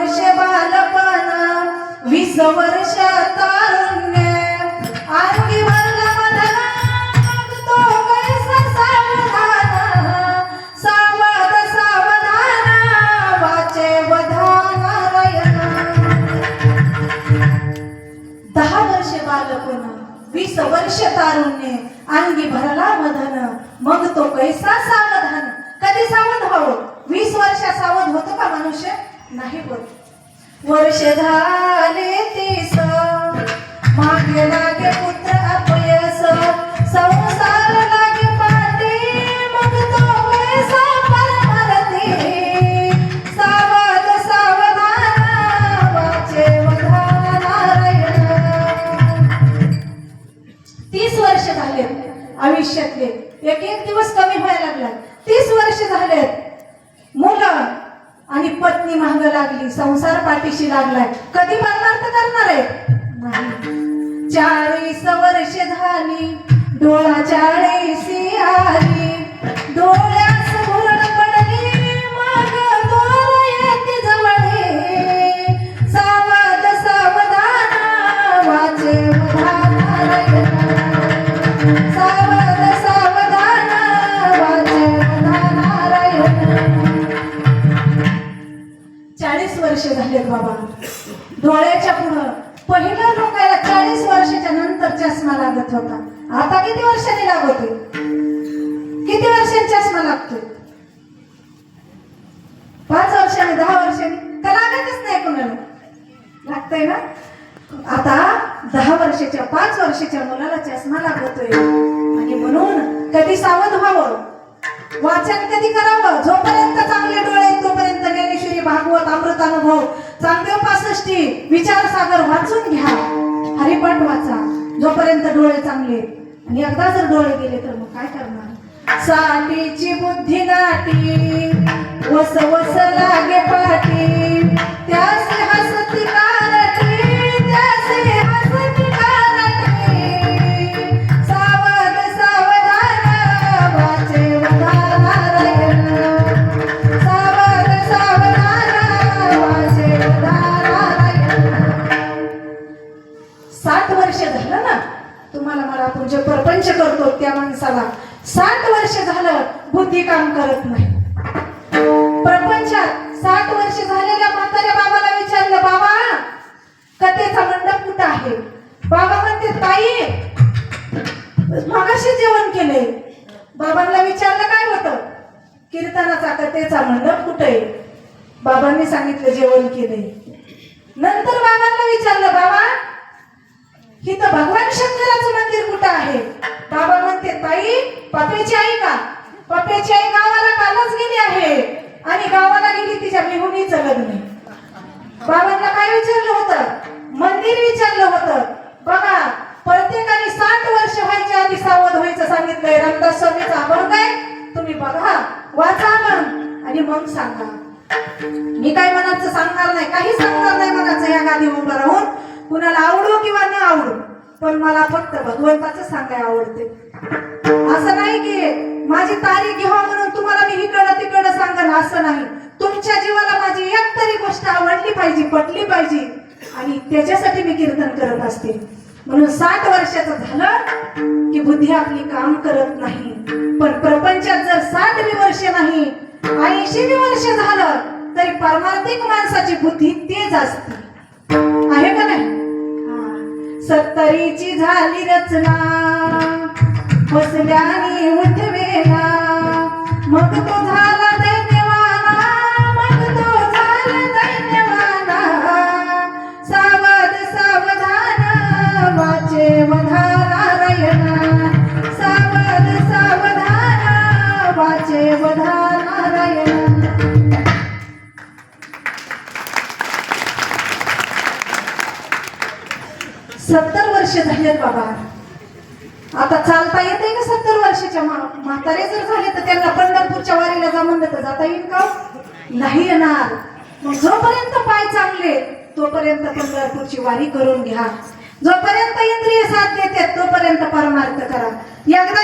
वर्ष बालपण 20 वर्ष तारुण्य अंगी भरला मदन तो कैसा सावधान सावध सावधान वाचे वधान रयन 10 वर्ष बालपण 20 वर्ष तारुण्य अंगी भरला मदन मग तो कैसा सावधान. कधी सावध व्हावं? 20 वर्ष सावध होतो का मनुष्य? नाही होत. वर्ष झाले 30 मागे लागे पुत्र अपयस संसार लागे पाठी मग तो कैसा परमारती सावध सावधान वाचे वधान रयन. 30 वर्ष झालेत आयुष्यातले. एक एक दिवस कमी व्हायला लागला. 30 वर्ष झालेत. मुलं आणि पत्नी माग लागली, संसार पाठीशी लागलाय. कधी परमार्थ करणार आहे? नाही. 40 वर्ष झाली डोळा 40 आली डोळ्यास भुरळ पडली मग दोर येते जवळे सावध सावधान वाचे वधान रयन सावध सावधान वाचे वधान रयन. 40 वर्ष झालेत बाबा. डोळ्याच्या पुढं पहिल्या लोकांना 40 वर्षाच्या नंतर चष्मा लागत होता. आता किती वर्षांनी लागतोय? किती वर्षांनी चष्मा लागतोय? 5 वर्षांनी 10 वर्षांनी का लागतच नाही कोणाला? लागतंय ना. आता 10 वर्षाच्या 5 वर्षाच्या मुलाला चष्मा लागतोय. आणि म्हणून कधी सावध व्हावं, वाचन कधी करावं? जोपर्यंत चांगले डोळे तोपर्यंत ज्ञानेश्वरी भागवत अमृतानुभव चांगदेव 65 विचारसागर वाचून घ्या. हरिपाठ वाचा जोपर्यंत डोळे चांगले. आणि एकदा जर डोळे गेले तर मग काय करणार? साठीची बुद्धी गाठी वस वस लागे पाठी त्यासे हसती कारटी त्यासे हसती कारटी सावध सावधान वाचे वधान रयन सावध सावधान वाचे वधान रयन. 60 वर्ष झालं ना तुम्हाला मला. आपण जे प्रपंच करतो त्या माणसाला 60 वर्ष झालं बुद्धी काम करत नाही. प्रपंचात 60 वर्ष झालेल्या म्हाताऱ्या बाबाला विचारलं, बाबा कथेचा मंडप कुठं आहे? बाबा म्हणते, ताई मगाशी जेवण केले. बाबांना विचारलं काय होतं? कीर्तनाचा कथेचा मंडप कुठे आहे? बाबांनी सांगितलं जेवण केले. नंतर बाबांना विचारलं, बाबा इथं भगवान शंकराचं मंदिर कुठं आहे? बाबा म्हणते, ताई पप्याची आई का? पप्याची आई गावाला कालच गेली आहे आणि गावाला गेली तिच्या मेहुणीचं लग्न. बाबांना काय विचारलं होतं? मंदिर विचारलं होतं. बघा प्रत्येकाने 60 वर्ष व्हायच्या आधी सावध व्हायचं सांगितलंय. रामदास स्वामीचा आपण काय तुम्ही बघा वाचा मग आणि मग सांगा. मी काय मनाचं सांगणार नाही, काही सांगणार नाही मनाचं या गादी उभं राहून. कुणाला आवडो किंवा न आवडो पण मला फक्त भगवंताचं सांगायला आवडते. असं नाही की माझी तारीख घ्यावा म्हणून तुम्हाला मी इकडं तिकडं सांगन, असं नाही. तुमच्या जीवाला माझी एक तरी गोष्ट आवडली पाहिजे, पटली पाहिजे आणि त्याच्यासाठी मी कीर्तन करत असते. म्हणून 60 वर्षाचं झालं की बुद्धी आपली काम करत नाही. पण प्रपंचात जर 60वी वर्ष नाही 80वी वर्ष झालं तरी पारमार्थिक माणसाची बुद्धी तेज असते. आहे का नाही? 70ची झाली रचना बसल्याने उठवेना मग तो झाला दैन्यवाना मग तो झाला दैन्यवाना सावध सावधान वाचे वधान रयन सावध सावधान वाचे वधान रयन. 70 वर्ष झालेत बाबा. आता चालता येते का? 70 वर्षाच्या म्हातारे जर झाले तर त्यांना पंढरपूरच्या वारीला जा म्हणलं तर जाता येईल का? नाही येणार. मग जोपर्यंत पाय चांगले तोपर्यंत पंढरपूरची वारी करून घ्या. जोपर्यंत इंद्रिय साथ देते तोपर्यंत परमार्थ